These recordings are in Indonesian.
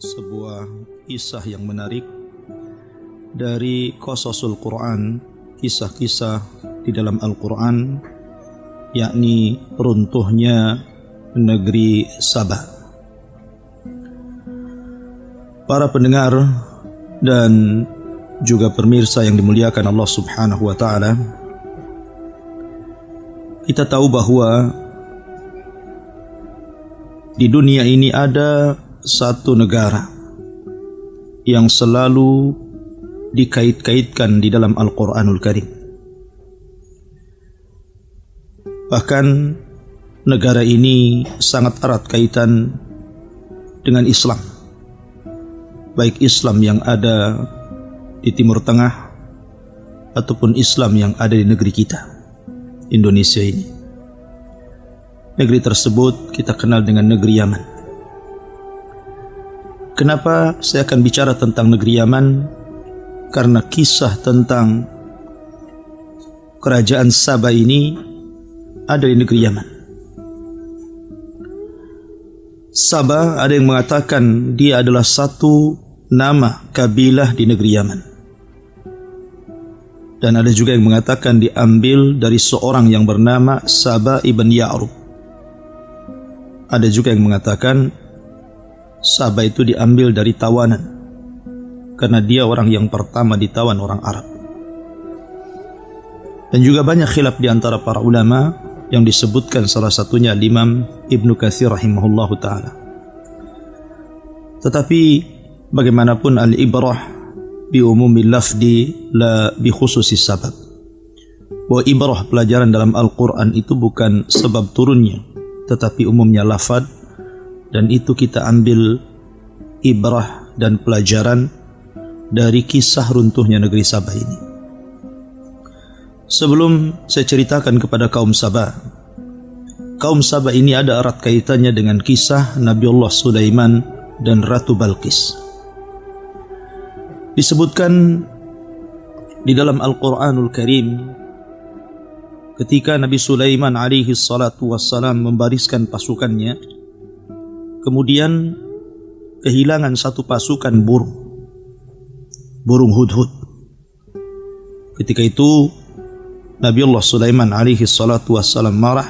sebuah kisah yang menarik dari qasasul Quran, kisah-kisah di dalam Al-Quran, yakni runtuhnya negeri Sabah. Para pendengar dan juga pemirsa yang dimuliakan Allah Subhanahu wa Ta'ala, kita tahu bahwa di dunia ini ada satu negara yang selalu dikait-kaitkan di dalam Al-Quranul Karim. Bahkan negara ini sangat erat kaitan dengan Islam, baik Islam yang ada di Timur Tengah ataupun Islam yang ada di negeri kita, Indonesia ini. Negeri tersebut kita kenal dengan negeri Yaman. Kenapa saya akan bicara tentang negeri Yaman? Karena kisah tentang kerajaan Sabah ini ada di negeri Yaman. Sabah ada yang mengatakan dia adalah satu nama kabilah di negeri Yaman. Dan ada juga yang mengatakan diambil dari seorang yang bernama Sabah ibn Ya'rub. Ada juga yang mengatakan Sabah itu diambil dari tawanan, karena dia orang yang pertama ditawan orang Arab. Dan juga banyak khilaf di antara para ulama yang disebutkan, salah satunya Imam Ibnu Katsir rahimahullahu ta'ala. Tetapi bagaimanapun al-ibrah bi umumil lafdi la bi khususis sabab. Bahwa ibrah, pelajaran dalam Al-Quran itu bukan sebab turunnya, tetapi umumnya lafad. Dan itu kita ambil ibrah dan pelajaran dari kisah runtuhnya negeri Sabah ini. Sebelum saya ceritakan kepada kaum Sabah ini ada erat kaitannya dengan kisah Nabiullah Sulaiman dan Ratu Balqis. Disebutkan di dalam Al-Quranul Karim, ketika Nabi Sulaiman alaihi salatu wassalam membariskan pasukannya, kemudian kehilangan satu pasukan burung hudhud. Ketika itu Nabiullah Sulaiman alaihi salatu wassalam marah,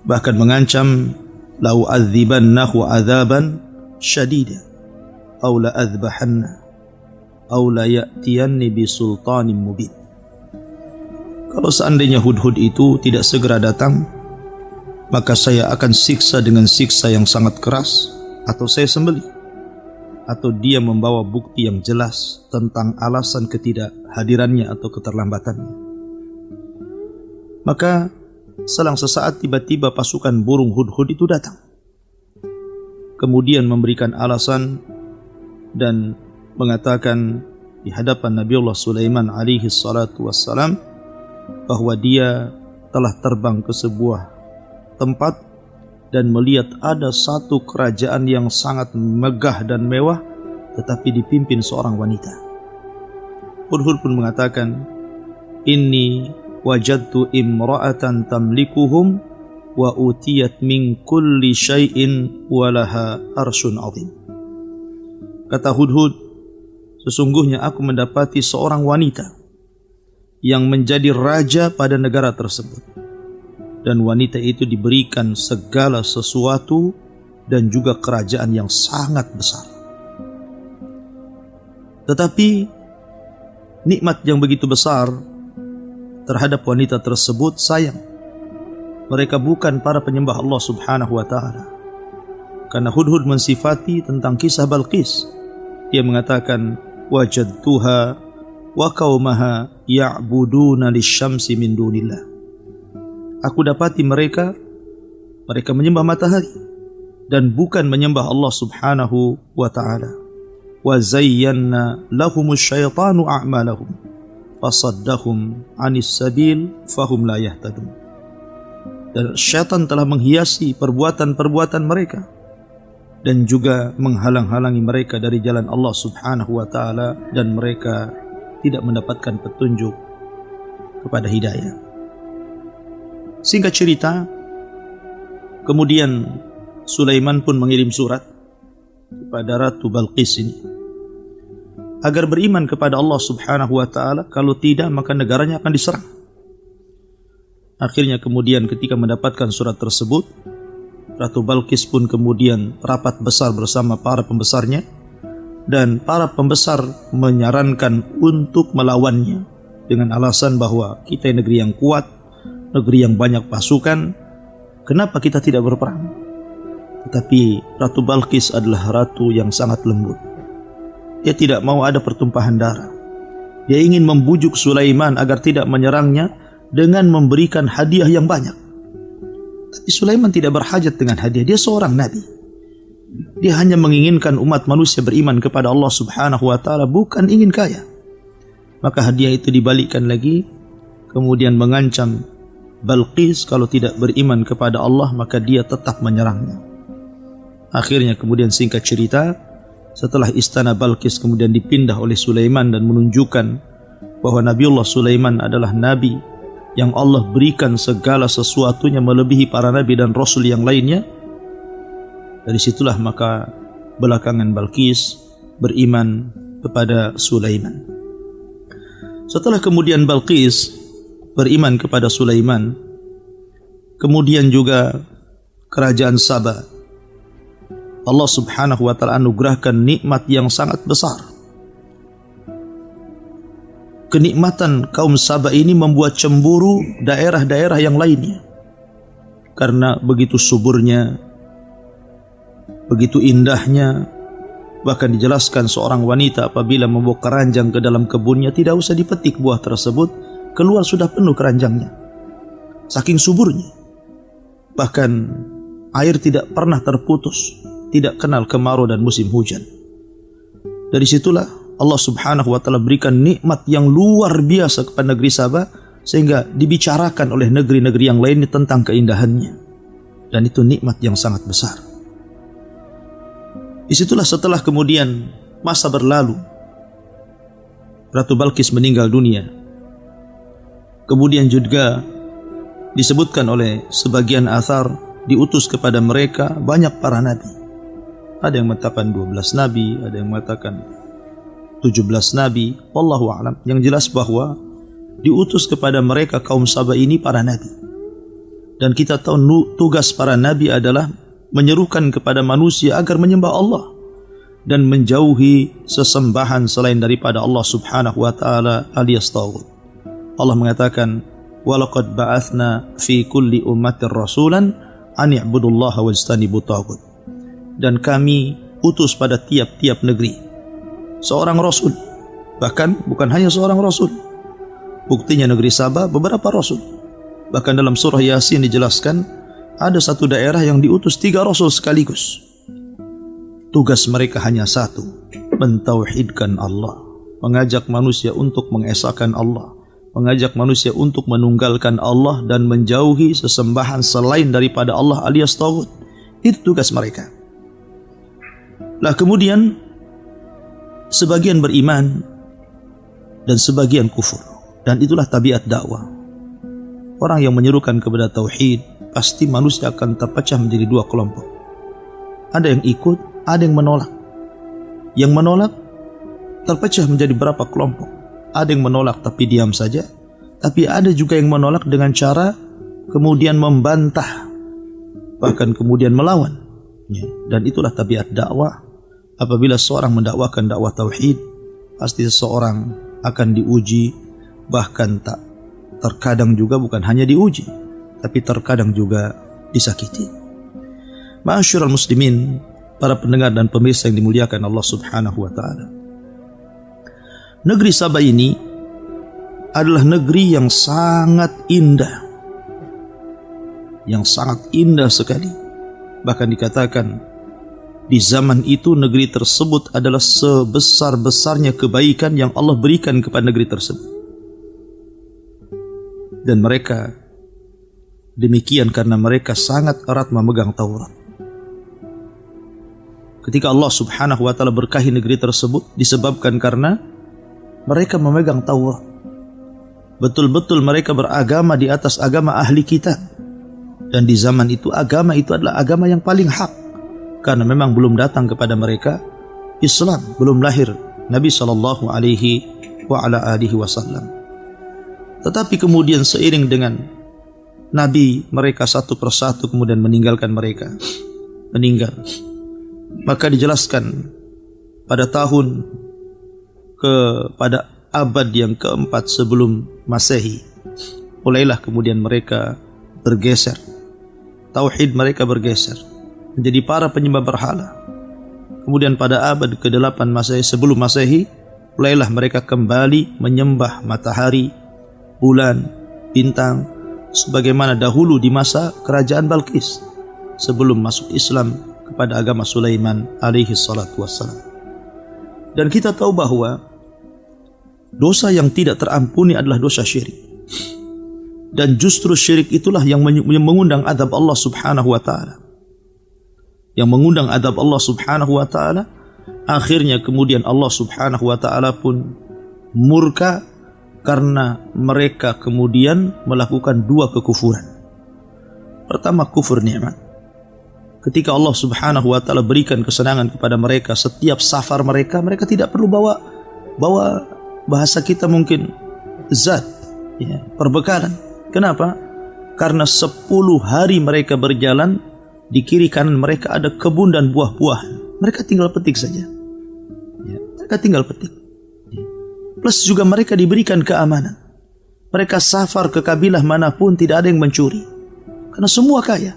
bahkan mengancam, lau adzibannahu adzaban syadida aw la adzbahanna aw la ya'tiyanni bisultanin mubin. Kalau seandainya hudhud itu tidak segera datang, maka saya akan siksa dengan siksa yang sangat keras, atau saya sembelih, atau dia membawa bukti yang jelas tentang alasan ketidakhadirannya atau keterlambatannya. Maka selang sesaat tiba-tiba pasukan burung hudhud itu datang, kemudian memberikan alasan dan mengatakan di hadapan Nabiullah Sulaiman alaihi salatu wassalam bahwa dia telah terbang ke sebuah tempat dan melihat ada satu kerajaan yang sangat megah dan mewah, tetapi dipimpin seorang wanita. Hudhud pun mengatakan, inni wajadtu imra'atan tamlikuhum wa utiyat min kulli syai'in walaha arsyun azim. Kata Hudhud, sesungguhnya aku mendapati seorang wanita yang menjadi raja pada negara tersebut, dan wanita itu diberikan segala sesuatu dan juga kerajaan yang sangat besar. Tetapi nikmat yang begitu besar terhadap wanita tersebut sayang. Mereka bukan para penyembah Allah Subhanahu wa Ta'ala. Karena Hudhud mensifati tentang kisah Balqis, dia mengatakan, wajadtuha wa qaumaha ya'buduna lisyamsi min dunillah. Aku dapati mereka menyembah matahari dan bukan menyembah Allah Subhanahu wa Ta'ala. Wa zayyana lahumus syaitanu a'malahum fasaddahum 'anis sabil fahum la yahtadun. Dan syaitan telah menghiasi perbuatan-perbuatan mereka dan juga menghalang-halangi mereka dari jalan Allah Subhanahu wa Ta'ala, dan mereka tidak mendapatkan petunjuk kepada hidayah. Singkat cerita, kemudian Sulaiman pun mengirim surat kepada Ratu Balqis ini agar beriman kepada Allah Subhanahu wa taala, kalau tidak maka negaranya akan diserang. Akhirnya kemudian ketika mendapatkan surat tersebut, Ratu Balqis pun kemudian rapat besar bersama para pembesarnya, dan para pembesar menyarankan untuk melawannya dengan alasan bahwa kita negeri yang kuat, negeri yang banyak pasukan, kenapa kita tidak berperang? Tetapi Ratu Balqis adalah ratu yang sangat lembut. Dia tidak mau ada pertumpahan darah. Dia ingin membujuk Sulaiman agar tidak menyerangnya dengan memberikan hadiah yang banyak. Tapi Sulaiman tidak berhajat dengan hadiah. Dia seorang nabi. Dia hanya menginginkan umat manusia beriman kepada Allah Subhanahu wa taala, bukan ingin kaya. Maka hadiah itu dibalikkan lagi, kemudian mengancam Balqis kalau tidak beriman kepada Allah maka dia tetap menyerangnya. Akhirnya kemudian singkat cerita, setelah istana Balqis kemudian dipindah oleh Sulaiman dan menunjukkan bahwa Nabiullah Sulaiman adalah nabi yang Allah berikan segala sesuatunya melebihi para nabi dan rasul yang lainnya. Dari situlah maka belakangan Balqis beriman kepada Sulaiman. Setelah kemudian Balqis beriman kepada Sulaiman, kemudian juga kerajaan Saba, Allah Subhanahu wa taala anugerahkan nikmat yang sangat besar. Kenikmatan kaum Saba ini membuat cemburu daerah-daerah yang lainnya. Karena begitu suburnya, begitu indahnya, bahkan dijelaskan seorang wanita apabila membawa keranjang ke dalam kebunnya tidak usah dipetik buah tersebut, keluar sudah penuh keranjangnya. Saking suburnya. Bahkan air tidak pernah terputus, tidak kenal kemarau dan musim hujan. Dari situlah Allah Subhanahu wa taala berikan nikmat yang luar biasa kepada negeri Saba, sehingga dibicarakan oleh negeri-negeri yang lainnya tentang keindahannya. Dan itu nikmat yang sangat besar. Disitulah setelah kemudian masa berlalu, Ratu Balqis meninggal dunia. Kemudian juga disebutkan oleh sebagian athar diutus kepada mereka banyak para nabi. Ada yang mengatakan 12 nabi, ada yang mengatakan 17 nabi, wallahu a'lam. Yang jelas bahwa diutus kepada mereka kaum Saba ini para nabi. Dan kita tahu tugas para nabi adalah menyerukan kepada manusia agar menyembah Allah dan menjauhi sesembahan selain daripada Allah Subhanahu wa taala alias taghut. Allah mengatakan, "Walaqad ba'atsna fi kulli ummatin rasulan an i'budullaha wajtanibut taghut." Dan kami utus pada tiap-tiap negeri seorang rasul. Bahkan bukan hanya seorang rasul. Buktinya negeri Saba beberapa rasul. Bahkan dalam surah Yasin dijelaskan ada satu daerah yang diutus 3 rasul sekaligus. Tugas mereka hanya satu, mentauhidkan Allah, mengajak manusia untuk mengesahkan Allah, mengajak manusia untuk menunggalkan Allah dan menjauhi sesembahan selain daripada Allah alias taghut. Itu tugas mereka. Lah kemudian sebagian beriman dan sebagian kufur, dan itulah tabiat dakwah. Orang yang menyerukan kepada tauhid, pasti manusia akan terpecah menjadi 2 kelompok. Ada yang ikut, ada yang menolak. Yang menolak terpecah menjadi berapa kelompok. Ada yang menolak tapi diam saja, tapi ada juga yang menolak dengan cara kemudian membantah, bahkan kemudian melawan. Dan itulah tabiat dakwah. Apabila seorang mendakwakan dakwah tauhid, pasti seseorang akan diuji, bahkan tak terkadang juga bukan hanya diuji, tapi terkadang juga disakiti. Ma'asyiral muslimin, para pendengar dan pemirsa yang dimuliakan Allah Subhanahu wa taala. Negeri Saba ini adalah negeri yang sangat indah. Yang sangat indah sekali. Bahkan dikatakan di zaman itu negeri tersebut adalah sebesar-besarnya kebaikan yang Allah berikan kepada negeri tersebut. Dan mereka demikian karena mereka sangat erat memegang Taurat. Ketika Allah Subhanahu wa taala berkahi negeri tersebut disebabkan karena mereka memegang Taurat. Betul-betul mereka beragama di atas agama ahli kitab. Dan di zaman itu agama itu adalah agama yang paling hak. karena memang belum datang kepada mereka Islam, belum lahir Nabi sallallahu alaihi wasallam. Tetapi kemudian seiring dengan Nabi mereka satu persatu kemudian meninggalkan mereka, meninggal. Maka dijelaskan pada abad yang keempat sebelum Masehi, mulailah kemudian mereka bergeser. Tauhid mereka bergeser menjadi para penyembah berhala. Kemudian pada abad ke-8 Masehi sebelum Masehi, mulailah mereka kembali menyembah matahari, bulan, bintang, sebagaimana dahulu di masa kerajaan Balqis sebelum masuk Islam kepada agama Sulaiman alaihi salatu wassalam. Dan kita tahu bahwa dosa yang tidak terampuni adalah dosa syirik. Dan justru syirik itulah yang mengundang azab Allah subhanahu wa ta'ala. Yang mengundang azab Allah subhanahu wa ta'ala. Akhirnya kemudian Allah subhanahu wa ta'ala pun murka karena mereka kemudian melakukan dua kekufuran. Pertama, kufur nikmat. Ketika Allah subhanahu wa ta'ala berikan kesenangan kepada mereka, setiap safar mereka tidak perlu bawa bahasa kita mungkin zat, ya, perbekalan. Kenapa? Karena 10 hari mereka berjalan, di kiri kanan mereka ada kebun dan buah-buahan. Mereka tinggal petik saja. Ya, mereka tinggal petik. Ya. Plus juga mereka diberikan keamanan. Mereka safar ke kabilah manapun tidak ada yang mencuri. Karena semua kaya.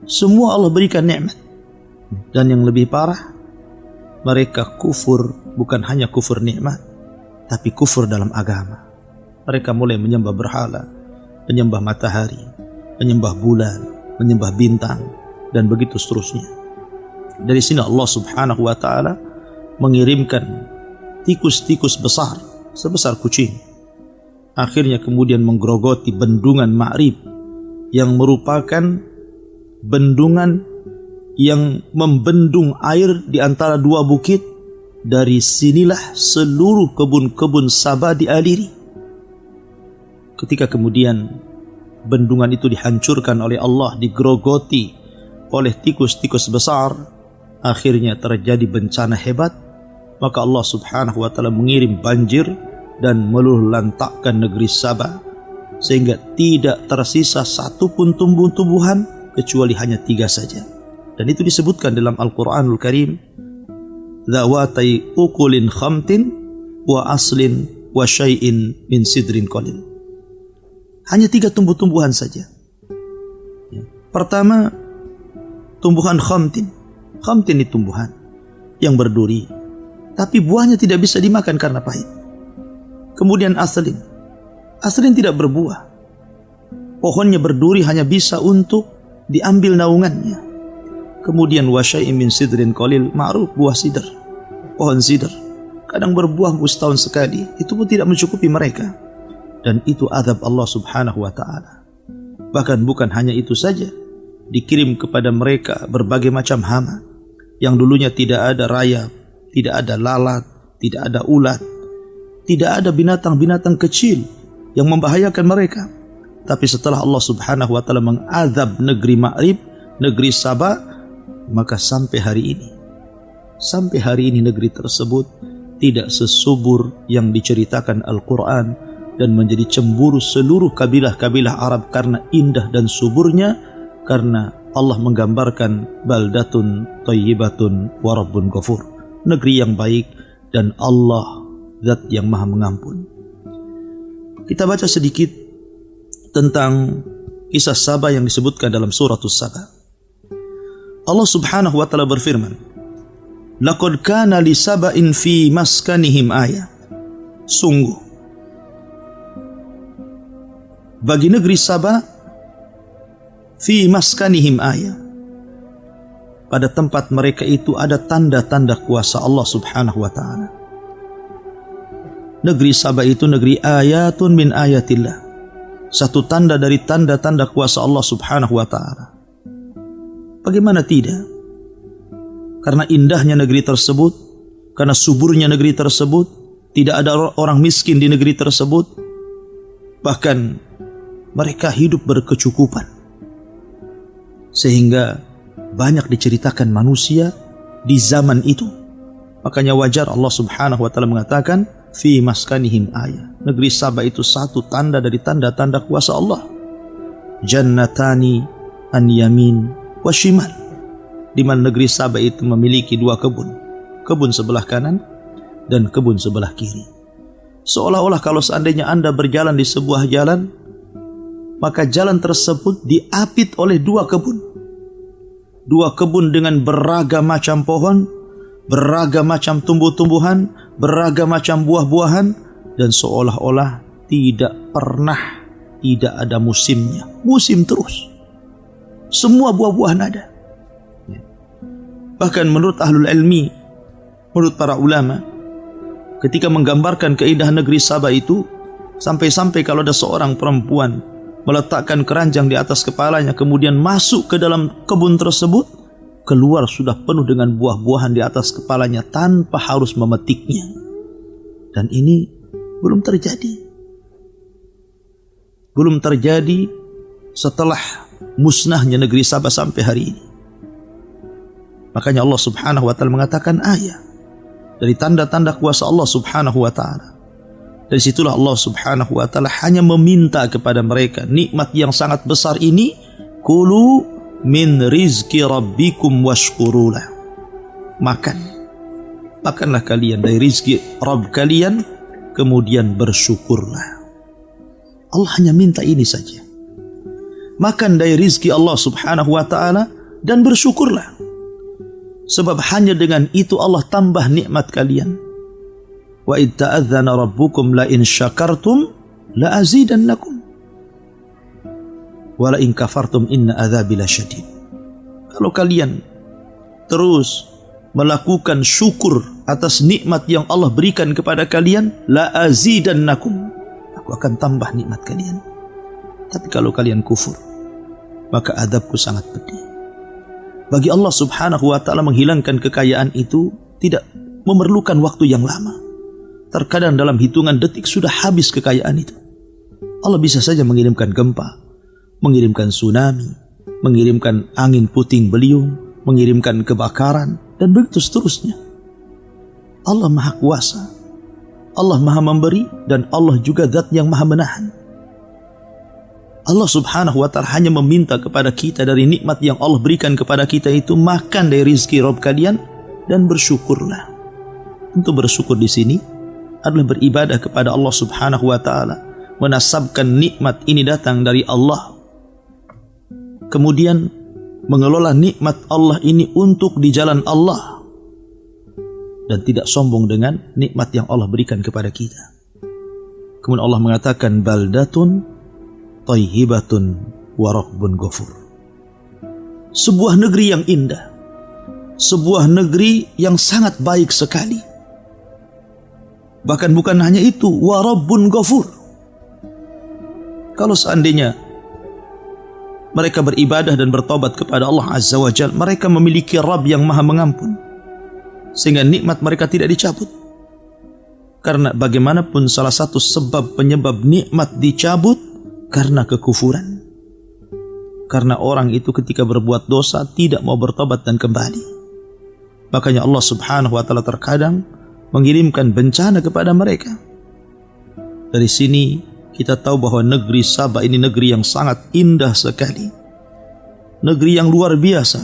Semua Allah berikan nikmat. Dan yang lebih parah, mereka kufur, bukan hanya kufur nikmat, tapi kufur dalam agama. Mereka mulai menyembah berhala, menyembah matahari, menyembah bulan, menyembah bintang, dan begitu seterusnya. Dari sini Allah subhanahu wa ta'ala mengirimkan tikus-tikus besar, sebesar kucing. Akhirnya kemudian menggerogoti bendungan Ma'rib, yang merupakan bendungan yang membendung air di antara dua bukit. Dari sinilah seluruh kebun-kebun Sabah dialiri. Ketika kemudian bendungan itu dihancurkan oleh Allah, digerogoti oleh tikus-tikus besar, akhirnya terjadi bencana hebat. Maka Allah subhanahu wa ta'ala mengirim banjir dan meluluhlantakkan negeri Sabah, sehingga tidak tersisa satupun tumbuh-tumbuhan kecuali hanya 3 saja. Dan itu disebutkan dalam Al-Quranul Karim, dhawatai ukulin khamtin wa aslin wa syai'in min sidrin qalil. Hanya 3 tumbuh-tumbuhan saja. Pertama, tumbuhan khamtin. Khamtin itu tumbuhan yang berduri, tapi buahnya tidak bisa dimakan karena pahit. Kemudian aslin. Aslin tidak berbuah. Pohonnya berduri, hanya bisa untuk diambil naungannya. Kemudian wasyai'in min sidrin qalil, ma'ruf buah sidr. Pohon sidr kadang berbuah setahun sekali, itu pun tidak mencukupi mereka. Dan itu azab Allah subhanahu wa ta'ala. Bahkan bukan hanya itu saja, dikirim kepada mereka berbagai macam hama, yang dulunya tidak ada rayap, tidak ada lalat, tidak ada ulat, tidak ada binatang-binatang kecil yang membahayakan mereka. Tapi setelah Allah subhanahu wa ta'ala mengazab negeri Ma'rib, negeri Sabah, maka sampai hari ini negeri tersebut tidak sesubur yang diceritakan Al-Quran, dan menjadi cemburu seluruh kabilah-kabilah Arab karena indah dan suburnya, karena Allah menggambarkan baldatun thayyibatun wa rabbun ghafur, negeri yang baik dan Allah zat yang maha mengampun. Kita baca sedikit tentang kisah Sabah yang disebutkan dalam suratus Sabah. Allah subhanahu wa ta'ala berfirman, laqad kana li saba'in fi maskanihim ayah. Sungguh bagi negeri Sabah, fi maskanihim ayah, pada tempat mereka itu ada tanda-tanda kuasa Allah subhanahu wa ta'ala. Negeri Sabah itu negeri ayatun min ayatillah, satu tanda dari tanda-tanda kuasa Allah subhanahu wa ta'ala. Bagaimana tidak? Karena indahnya negeri tersebut, karena suburnya negeri tersebut, tidak ada orang miskin di negeri tersebut, bahkan mereka hidup berkecukupan, sehingga banyak diceritakan manusia di zaman itu. Makanya wajar Allah Subhanahu wa taala mengatakan fi maskanihim ayah. Negeri Saba itu satu tanda dari tanda-tanda kuasa Allah. Jannatani an yamin wa shimal. Di mana negeri Saba itu memiliki dua kebun. Kebun sebelah kanan dan kebun sebelah kiri. Seolah-olah kalau seandainya Anda berjalan di sebuah jalan, maka jalan tersebut diapit oleh dua kebun. Dua kebun dengan beragam macam pohon, beragam macam tumbuh-tumbuhan, beragam macam buah-buahan, dan seolah-olah tidak ada musimnya. Musim terus. Semua buah-buahan ada. Bahkan menurut ahlul ilmi, menurut para ulama, ketika menggambarkan keindahan negeri Saba itu, sampai-sampai kalau ada seorang perempuan meletakkan keranjang di atas kepalanya, kemudian masuk ke dalam kebun tersebut, keluar sudah penuh dengan buah-buahan di atas kepalanya tanpa harus memetiknya. Dan ini belum terjadi. Belum terjadi setelah musnahnya negeri Saba sampai hari ini. Makanya Allah Subhanahu wa taala mengatakan ayat dari tanda-tanda kuasa Allah Subhanahu wa taala. Dari situlah Allah Subhanahu wa taala hanya meminta kepada mereka nikmat yang sangat besar ini, kulu min rizki rabbikum washkurulah. Makanlah kalian dari rizki Rabb kalian, kemudian bersyukurlah. Allah hanya minta ini saja. Makan dari rizki Allah Subhanahu wa ta'ala dan bersyukurlah. Sebab hanya dengan itu Allah tambah nikmat kalian. Wa id ta'adzana rabbukum la in syakartum la azidannakum wa la in kafartum inna adzabi lasyadid. Kalau kalian terus melakukan syukur atas nikmat yang Allah berikan kepada kalian, la azidannakum, aku akan tambah nikmat kalian. Tapi kalau kalian kufur, maka azabku sangat pedih. Bagi Allah Subhanahu wa ta'ala menghilangkan kekayaan itu tidak memerlukan waktu yang lama. Terkadang dalam hitungan detik sudah habis kekayaan itu. Allah bisa saja mengirimkan gempa, mengirimkan tsunami, mengirimkan angin puting beliung, mengirimkan kebakaran, dan begitu seterusnya. Allah Maha Kuasa, Allah Maha Memberi, dan Allah juga Zat yang Maha Menahan. Allah Subhanahu wa ta'ala hanya meminta kepada kita dari nikmat yang Allah berikan kepada kita itu, makan dari rizki Rabb kalian dan bersyukurlah. Untuk bersyukur di sini adalah beribadah kepada Allah Subhanahu wa ta'ala, menasabkan nikmat ini datang dari Allah, kemudian mengelola nikmat Allah ini untuk di jalan Allah, dan tidak sombong dengan nikmat yang Allah berikan kepada kita. Kemudian Allah mengatakan baldatun thayyibatun wa rabbun ghafur. Sebuah negeri yang indah, sebuah negeri yang sangat baik sekali. Bahkan bukan hanya itu, wa rabbun ghafur. Kalau seandainya mereka beribadah dan bertobat kepada Allah Azza wa Jalla, mereka memiliki Rabb yang Maha Mengampun, sehingga nikmat mereka tidak dicabut. Karena bagaimanapun salah satu sebab penyebab nikmat dicabut karena kekufuran. Karena orang itu ketika berbuat dosa tidak mau bertobat dan kembali. Makanya Allah Subhanahu wa ta'ala terkadang mengirimkan bencana kepada mereka. Dari sini kita tahu bahwa negeri Saba ini negeri yang sangat indah sekali. Negeri yang luar biasa.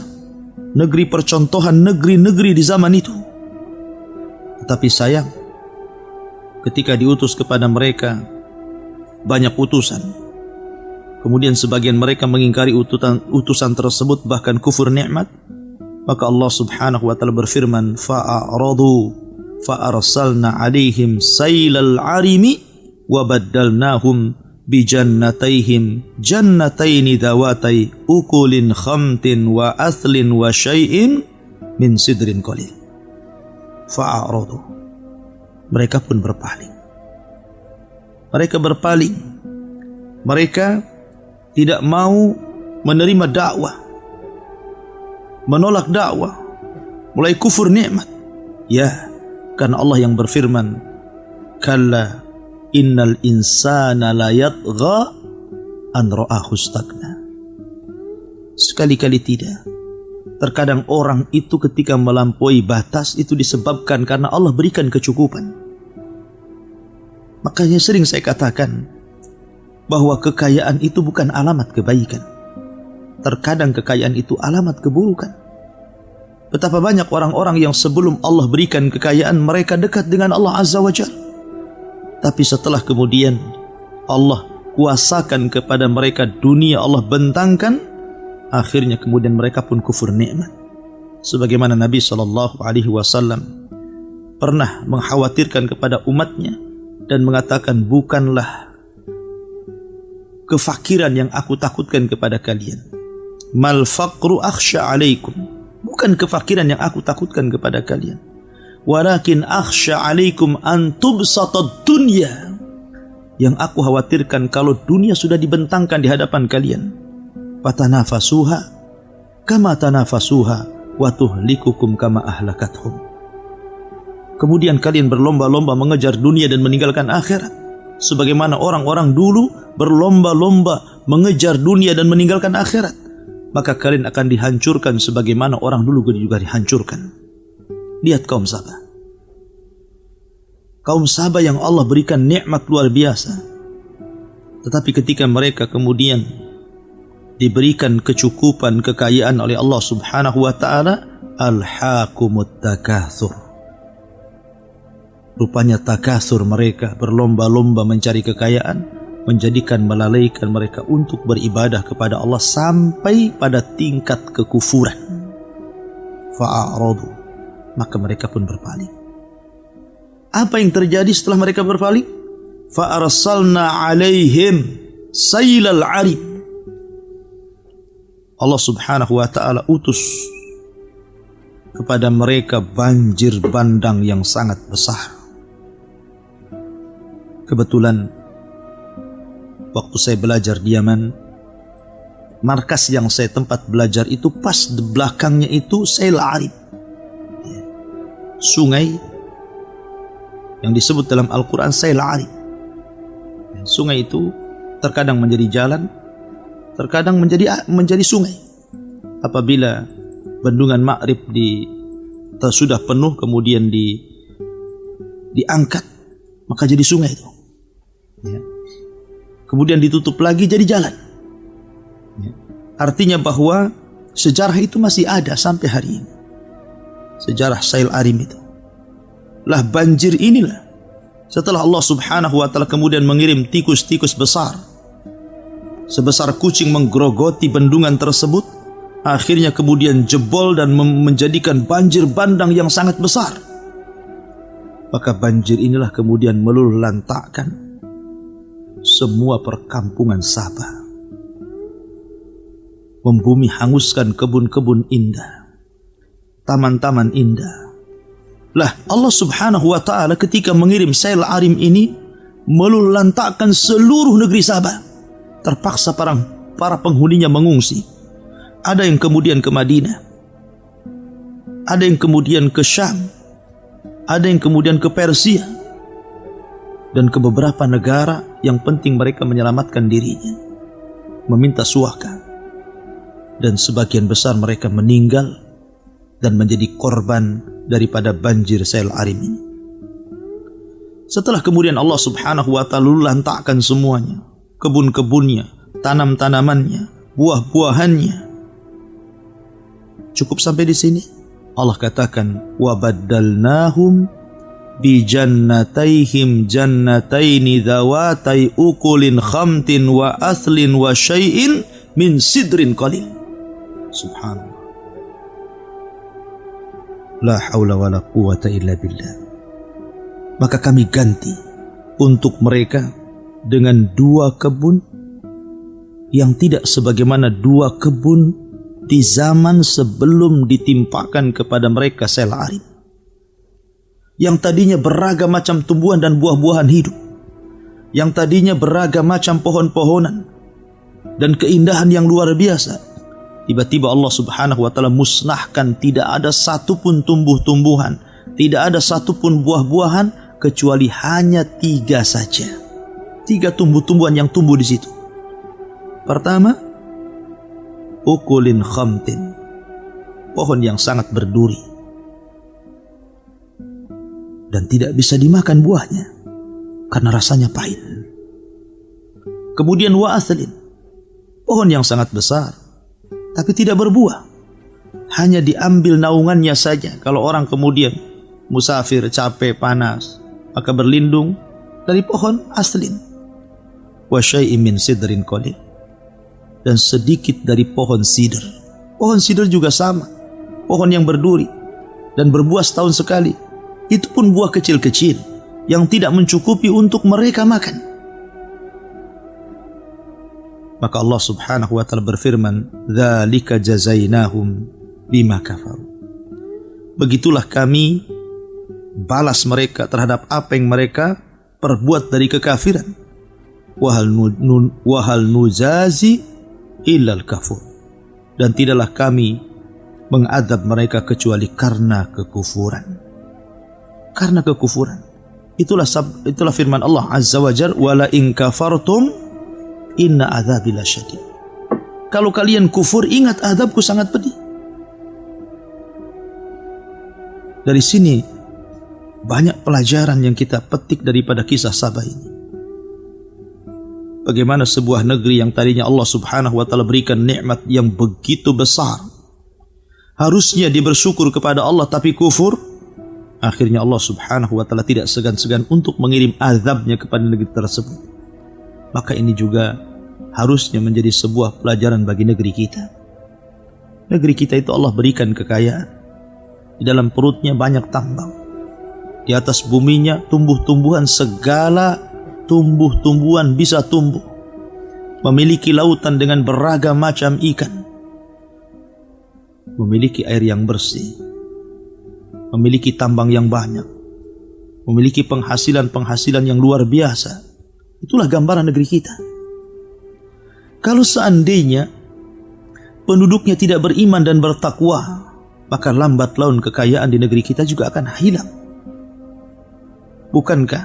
Negeri percontohan negeri-negeri di zaman itu. Tetapi sayang, ketika diutus kepada mereka banyak utusan, kemudian sebagian mereka mengingkari utusan tersebut, bahkan kufur nikmat, maka Allah Subhanahu wa ta'ala berfirman, fa'aradu fa'arsalna alaihim sailal arimi wa baddalnahum bijannatayhim jannataini dhawatai ukulin khamtin wa athlin wa syai'in min sidrin qalil. Fa'aradu, mereka pun berpaling. Mereka tidak mau menerima dakwah, menolak dakwah, mulai kufur nikmat. Ya, karena Allah yang berfirman, kalla innal insana la yatgha an ra'ahu istaghna. Sekali-kali tidak. Terkadang orang itu ketika melampaui batas itu disebabkan karena Allah berikan kecukupan. Makanya sering saya katakan bahwa kekayaan itu bukan alamat kebaikan. Terkadang kekayaan itu alamat keburukan. Betapa banyak orang-orang yang sebelum Allah berikan kekayaan mereka dekat dengan Allah Azza wa Jalla. Tapi setelah kemudian Allah kuasakan kepada mereka dunia, Allah bentangkan, akhirnya kemudian mereka pun kufur nikmat. Sebagaimana Nabi SAW pernah mengkhawatirkan kepada umatnya dan mengatakan, bukanlah kefakiran yang aku takutkan kepada kalian. Mal faqru akhsha alaikum. Bukan kefakiran yang aku takutkan kepada kalian. Walakin akhsha alaikum an tubsatad dunya. Yang aku khawatirkan kalau dunia sudah dibentangkan di hadapan kalian. Fatanafasuha kama tanafasuha wa tuhlikukum kama ahlakathum. Kemudian kalian berlomba-lomba mengejar dunia dan meninggalkan akhirat. Sebagaimana orang-orang dulu berlomba-lomba mengejar dunia dan meninggalkan akhirat, maka kalian akan dihancurkan sebagaimana orang dulu juga dihancurkan. Lihat kaum Sabah. Kaum Sabah yang Allah berikan nikmat luar biasa. Tetapi ketika mereka kemudian diberikan kecukupan, kekayaan oleh Allah Subhanahu wa taala, alhaqumut takatsur. Rupanya takatsur mereka berlomba-lomba mencari kekayaan menjadikan melalaikan mereka untuk beribadah kepada Allah sampai pada tingkat kekufuran. Fa'aradu, maka mereka pun berpaling. Apa yang terjadi setelah mereka berpaling? Fa'arsalna 'alaihim sailal 'arim. Allah Subhanahu wa taala utus kepada mereka banjir bandang yang sangat besar. Kebetulan waktu saya belajar di Yaman, markas yang saya tempat belajar itu pas di belakangnya itu Sail Arib, sungai yang disebut dalam Al-Quran Sail Arib. Sungai itu terkadang menjadi jalan, terkadang menjadi sungai. Apabila bendungan Ma'rib sudah penuh kemudian diangkat, maka jadi sungai itu. Ya. Kemudian ditutup lagi jadi jalan. Ya. Artinya bahwa sejarah itu masih ada sampai hari ini. Sejarah Sail Arim itu. Lah banjir inilah. Setelah Allah Subhanahu wa taala kemudian mengirim tikus-tikus besar sebesar kucing menggerogoti bendungan tersebut, akhirnya kemudian jebol dan menjadikan banjir bandang yang sangat besar. Maka banjir inilah kemudian meluluhlantakkan semua perkampungan Sabah, membumi hanguskan kebun-kebun indah, taman-taman indah. Lah Allah Subhanahu wa taala ketika mengirim Sail Arim ini meluluhlantakkan seluruh negeri Sabah. Terpaksa para penghuninya mengungsi. Ada yang kemudian ke Madinah, ada yang kemudian ke Syam, ada yang kemudian ke Persia, dan ke beberapa negara yang penting mereka menyelamatkan dirinya, meminta suaka. Dan sebagian besar mereka meninggal dan menjadi korban daripada banjir Sail Arim ini. Setelah kemudian Allah Subhanahu wa ta'ala lantakkan semuanya, kebun-kebunnya, tanam-tanamannya, buah-buahannya. Cukup sampai di sini? Allah katakan, wa baddalnahum bi jannataihim jannataini dhawatai ukulin khamtin wa aslin wa syai'in min sidrin qalil. Subhanallah. La haula wa la quwata illa billah. Maka kami ganti untuk mereka dengan dua kebun yang tidak sebagaimana dua kebun di zaman sebelum ditimpakan kepada mereka Sail Arim, yang tadinya beragam macam tumbuhan dan buah-buahan hidup, yang tadinya beragam macam pohon-pohonan dan keindahan yang luar biasa. Tiba-tiba Allah Subhanahu wa ta'ala musnahkan, tidak ada satupun tumbuh-tumbuhan, tidak ada satupun buah-buahan, kecuali hanya 3 saja. 3 tumbuh-tumbuhan yang tumbuh di situ. Pertama, ukulin khamtin, pohon yang sangat berduri dan tidak bisa dimakan buahnya karena rasanya pahit. Kemudian wa athlin, pohon yang sangat besar tapi tidak berbuah, hanya diambil naungannya saja. Kalau orang kemudian musafir, capek, panas, maka berlindung dari pohon aslin. Wa syai'in min sidrin qalil, dan sedikit dari pohon sidr. Pohon sidr juga sama, pohon yang berduri dan berbuah setahun sekali. Itu pun buah kecil-kecil yang tidak mencukupi untuk mereka makan. Maka Allah subhanahu wa ta'ala berfirman, dzalika jazainahum bima kafaru. Begitulah kami balas mereka terhadap apa yang mereka perbuat dari kekafiran. Wahal nuzazi illal kafur, dan tidaklah kami mengadab mereka kecuali karena kekufuran. Karena kekufuran. Itulah firman Allah azza wa jalla, wala in kafartum inna adzabi lasyadid. Kalau kalian kufur, ingat azabku sangat pedih. Dari sini banyak pelajaran yang kita petik daripada kisah Sabah ini. Bagaimana sebuah negeri yang tadinya Allah subhanahu wa ta'ala berikan nikmat yang begitu besar, harusnya dia bersyukur kepada Allah tapi kufur. Akhirnya Allah subhanahu wa ta'ala tidak segan-segan untuk mengirim azabnya kepada negeri tersebut. Maka ini juga harusnya menjadi sebuah pelajaran bagi negeri kita. Negeri kita itu Allah berikan kekayaan. Di dalam perutnya banyak tambang. Di atas buminya tumbuh-tumbuhan, segala tumbuh-tumbuhan bisa tumbuh. Memiliki lautan dengan beragam macam ikan. Memiliki air yang bersih. Memiliki tambang yang banyak. Memiliki penghasilan yang luar biasa. Itulah gambaran negeri kita. Kalau seandainya penduduknya tidak beriman dan bertakwa, maka lambat laun kekayaan di negeri kita juga akan hilang. Bukankah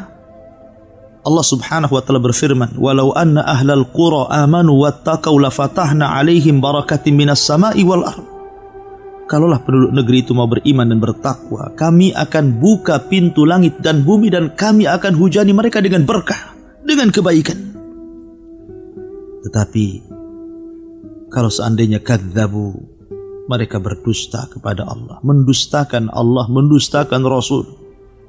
Allah subhanahu wa ta'ala berfirman, walau anna ahlal qura amanu wattaqau lafatahna alaihim barakatim minas sama'i wal ardh. Kalaulah penduduk negeri itu mau beriman dan bertakwa, kami akan buka pintu langit dan bumi dan kami akan hujani mereka dengan berkah, dengan kebaikan. Tetapi kalau seandainya kadzabu, mereka berdusta kepada Allah, mendustakan Allah, mendustakan Rasul,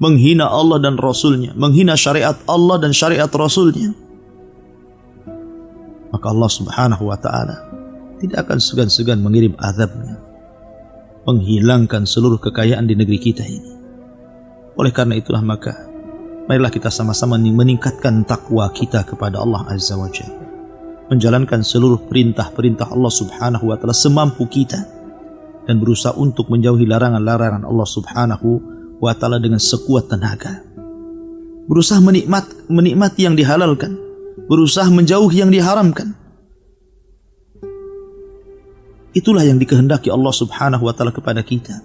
menghina Allah dan Rasulnya, menghina syariat Allah dan syariat Rasulnya, maka Allah subhanahu wa ta'ala tidak akan segan-segan mengirim azabnya, menghilangkan seluruh kekayaan di negeri kita ini. Oleh karena itulah maka marilah kita sama-sama meningkatkan takwa kita kepada Allah azza wa jalla, menjalankan seluruh perintah-perintah Allah subhanahu wa ta'ala semampu kita, dan berusaha untuk menjauhi larangan-larangan Allah subhanahu wa ta'ala dengan sekuat tenaga. Berusaha menikmati yang dihalalkan, berusaha menjauhi yang diharamkan. Itulah yang dikehendaki Allah subhanahu wa ta'ala kepada kita.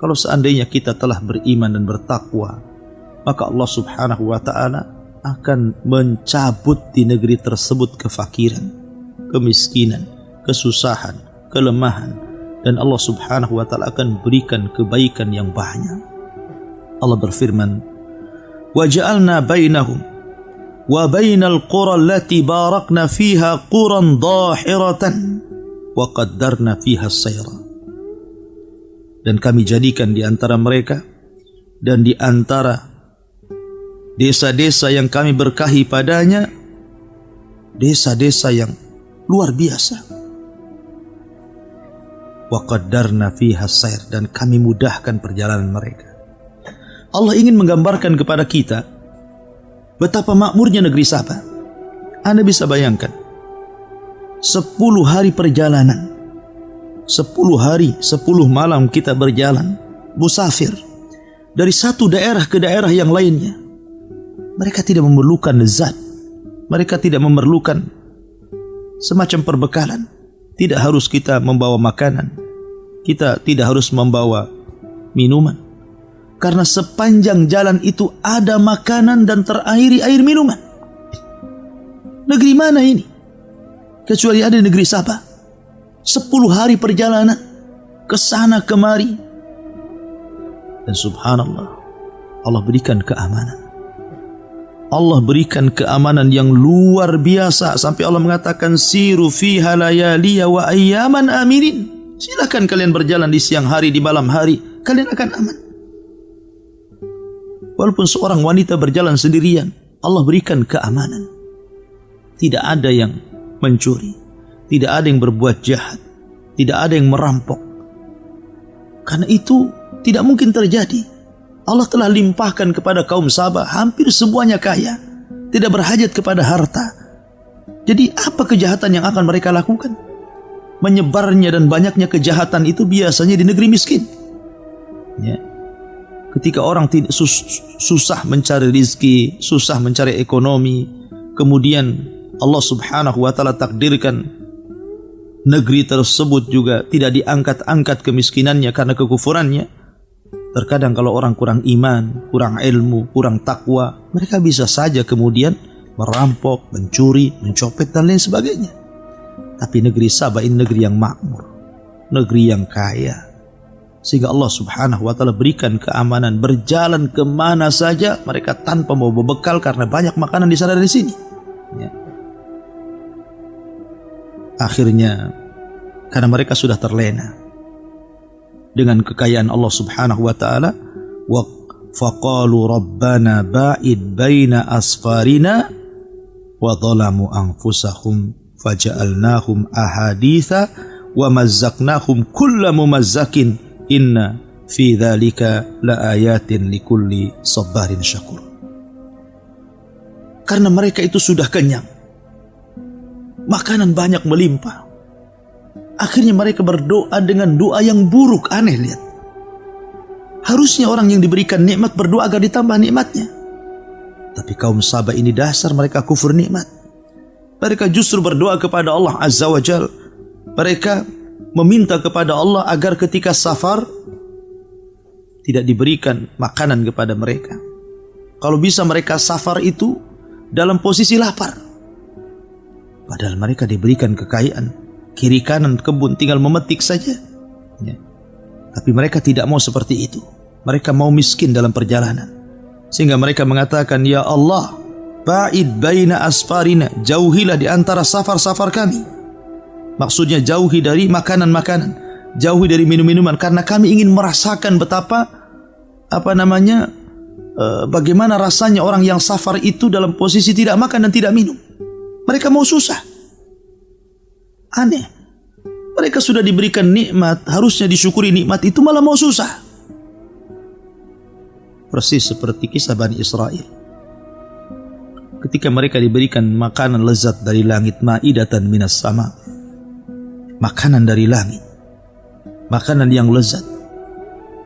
Kalau seandainya kita telah beriman dan bertakwa, maka Allah subhanahu wa ta'ala akan mencabut di negeri tersebut kefakiran, kemiskinan, kesusahan, kelemahan, dan Allah subhanahu wa ta'ala akan berikan kebaikan yang banyak. Allah berfirman, وَجَعَلْنَا بَيْنَهُمْ وَبَيْنَ الْقُرَى الَّتِي بَارَكْنَا فِيهَا قُرًى ضَاحِرَةً وَقَدَّرْنَا فِيهَا السَّيْرَ. Dan kami jadikan di antara mereka dan di antara desa-desa yang kami berkahi padanya, desa-desa yang luar biasa. وَقَدَّرْنَا فِيهَا السَّيْرَ, dan kami mudahkan perjalanan mereka. Allah ingin menggambarkan kepada kita betapa makmurnya negeri Sabah. Anda bisa bayangkan 10 hari perjalanan, 10 hari 10 malam kita berjalan musafir dari satu daerah ke daerah yang lainnya. Mereka tidak memerlukan zat, mereka tidak memerlukan semacam perbekalan. Tidak harus kita membawa makanan, kita tidak harus membawa minuman, karena sepanjang jalan itu ada makanan dan terairi air minuman. Negeri mana ini kecuali ada negeri Sabah? 10 hari perjalanan, kesana kemari. Dan subhanallah, Allah berikan keamanan. Allah berikan keamanan yang luar biasa sampai Allah mengatakan siru fiha layaliya wa ayyaman aminin. Silakan kalian berjalan di siang hari, di malam hari, kalian akan aman. Walaupun seorang wanita berjalan sendirian, Allah berikan keamanan. Tidak ada yang mencuri, tidak ada yang berbuat jahat, tidak ada yang merampok. Karena itu tidak mungkin terjadi. Allah telah limpahkan kepada kaum Sabah, hampir semuanya kaya, tidak berhajat kepada harta. Jadi apa kejahatan yang akan mereka lakukan? Menyebarnya dan banyaknya kejahatan itu biasanya di negeri miskin. Ya. Ketika orang susah mencari rizki, susah mencari ekonomi, kemudian Allah subhanahu wa ta'ala takdirkan negeri tersebut juga tidak diangkat-angkat kemiskinannya karena kekufurannya. Terkadang kalau orang kurang iman, kurang ilmu, kurang takwa, mereka bisa saja kemudian merampok, mencuri, mencopet dan lain sebagainya. Tapi negeri Sabah ini negeri yang makmur, negeri yang kaya, sehingga Allah subhanahu wa ta'ala berikan keamanan. Berjalan kemana saja mereka tanpa mau berbekal karena banyak makanan di sana dan di sini. Ya. Akhirnya karena mereka sudah terlena dengan kekayaan Allah subhanahu wa ta'ala, wa faqalu rabbana ba'id baina asfarina wa dhalamu anfusahum faja'alnahum ahaditha wa mazzaqnahum kulla mumazzakin inna fi dzalika laayatin likulli sabarin syakur. Karena mereka itu sudah kenyang, makanan banyak melimpah. Akhirnya mereka berdoa dengan doa yang buruk. Aneh, lihat. Harusnya orang yang diberikan nikmat berdoa agar ditambah nikmatnya. Tapi kaum Sabah ini dasar mereka kufur nikmat. Mereka justru berdoa kepada Allah Azza wa Jal. Mereka meminta kepada Allah agar ketika safar tidak diberikan makanan kepada mereka. Kalau bisa mereka safar itu dalam posisi lapar. Padahal mereka diberikan kekayaan, kiri kanan kebun, tinggal memetik saja. Ya. Tapi mereka tidak mau seperti itu. Mereka mau miskin dalam perjalanan. Sehingga mereka mengatakan, ya Allah, ba'id baina asfarina, jauhilah di antara safar-safar kami. Maksudnya jauhi dari makanan-makanan, jauhi dari minum-minuman, karena kami ingin merasakan betapa bagaimana rasanya orang yang safar itu dalam posisi tidak makan dan tidak minum. Mereka mau susah. Aneh. Mereka sudah diberikan nikmat, harusnya disyukuri nikmat itu, malah mau susah. Persis seperti kisah Bani Israel. Ketika mereka diberikan makanan lezat dari langit, ma'idatan minas sama, makanan dari langit, makanan yang lezat,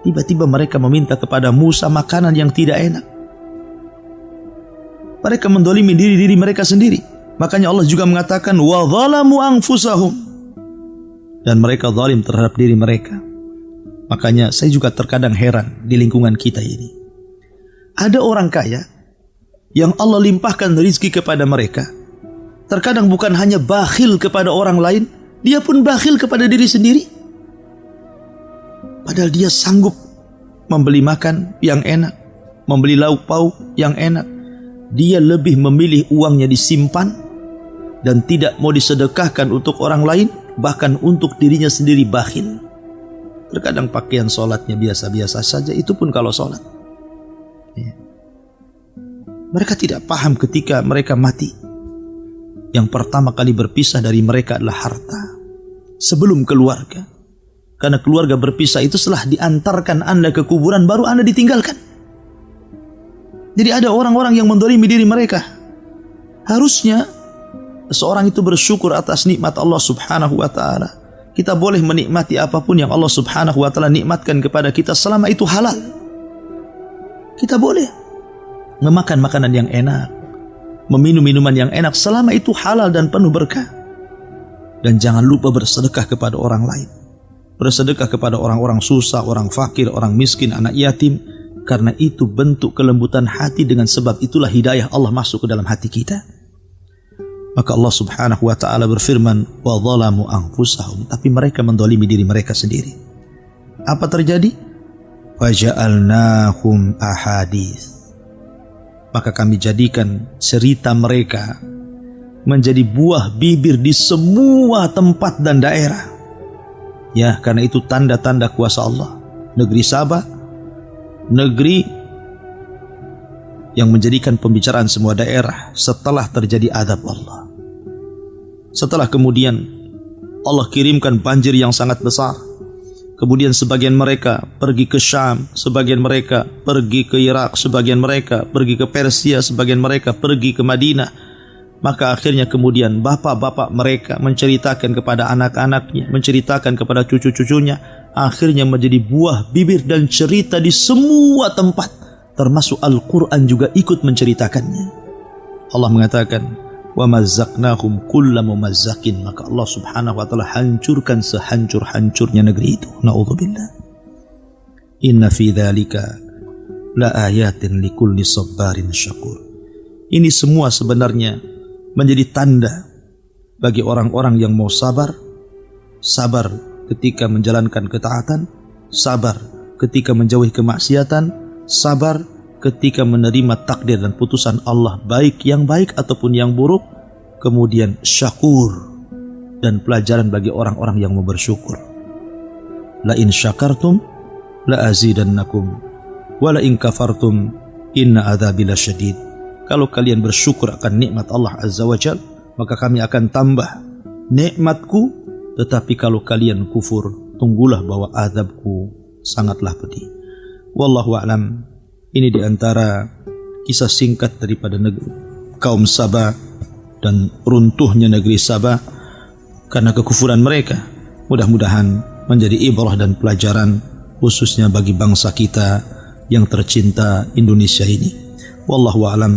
tiba-tiba mereka meminta kepada Musa makanan yang tidak enak. Mereka mendolimi diri mereka sendiri. Makanya Allah juga mengatakan wa zalamu anfusahum, dan mereka zalim terhadap diri mereka. Makanya saya juga terkadang heran di lingkungan kita ini. Ada orang kaya yang Allah limpahkan rezeki kepada mereka. Terkadang bukan hanya bakhil kepada orang lain, dia pun bakhil kepada diri sendiri. Padahal dia sanggup membeli makan yang enak, membeli lauk pauk yang enak. Dia lebih memilih uangnya disimpan dan tidak mau disedekahkan untuk orang lain, bahkan untuk dirinya sendiri bakhil. Terkadang pakaian sholatnya biasa-biasa saja, itu pun kalau sholat. Ya. Mereka tidak paham ketika mereka mati, yang pertama kali berpisah dari mereka adalah harta, sebelum keluarga. Karena keluarga berpisah itu setelah diantarkan Anda ke kuburan, baru Anda ditinggalkan. Jadi ada orang-orang yang mendolimi diri mereka. Harusnya seorang itu bersyukur atas nikmat Allah subhanahu wa ta'ala. Kita boleh menikmati apapun yang Allah subhanahu wa ta'ala nikmatkan kepada kita selama itu halal. Kita boleh memakan makanan yang enak, meminum minuman yang enak selama itu halal dan penuh berkah. Dan jangan lupa bersedekah kepada orang lain. Bersedekah kepada orang-orang susah, orang fakir, orang miskin, anak yatim. Karena itu bentuk kelembutan hati, dengan sebab itulah hidayah Allah masuk ke dalam hati kita. Maka Allah subhanahu wa ta'ala berfirman, wa dhalamu anfusahum, tapi mereka mendolimi diri mereka sendiri. Apa terjadi? Faja'alnahum ahadits. Maka kami jadikan cerita mereka menjadi buah bibir di semua tempat dan daerah. Ya, karena itu tanda-tanda kuasa Allah. Negeri Sabah, negeri yang menjadikan pembicaraan semua daerah setelah terjadi azab Allah. Setelah kemudian Allah kirimkan banjir yang sangat besar. Kemudian sebagian mereka pergi ke Syam, sebagian mereka pergi ke Irak, sebagian mereka pergi ke Persia, sebagian mereka pergi ke Madinah. Maka akhirnya kemudian bapak-bapak mereka menceritakan kepada anak-anaknya, menceritakan kepada cucu-cucunya. Akhirnya menjadi buah bibir dan cerita di semua tempat. Termasuk Al-Quran juga ikut menceritakannya. Allah mengatakan, وَمَزَّقْنَاهُمْ كُلَّ مُمَزَّقٍ. Maka Allah subhanahu wa ta'ala hancurkan sehancur-hancurnya negeri itu. Na'udzubillah. Inna fi dzalika la ayatin likulli sabbarin syakur. Ini semua sebenarnya menjadi tanda bagi orang-orang yang mau sabar. Sabar ketika menjalankan ketaatan, sabar ketika menjauhi kemaksiatan, sabar ketika menerima takdir dan putusan Allah, baik yang baik ataupun yang buruk. Kemudian syakur, dan pelajaran bagi orang-orang yang mau bersyukur. La in syakartum la azidannakum wa la in kafartum inna adzabi lasyadid. Kalau kalian bersyukur akan nikmat Allah Azza wa Jalla, maka kami akan tambah nikmatku. Tetapi kalau kalian kufur, tunggulah bahwa azabku sangatlah pedih. Wallahu a'lam. Ini diantara kisah singkat daripada kaum Sabah dan runtuhnya negeri Sabah karena kekufuran mereka. Mudah-mudahan menjadi ibrah dan pelajaran khususnya bagi bangsa kita yang tercinta Indonesia ini. Wallahu a'lam.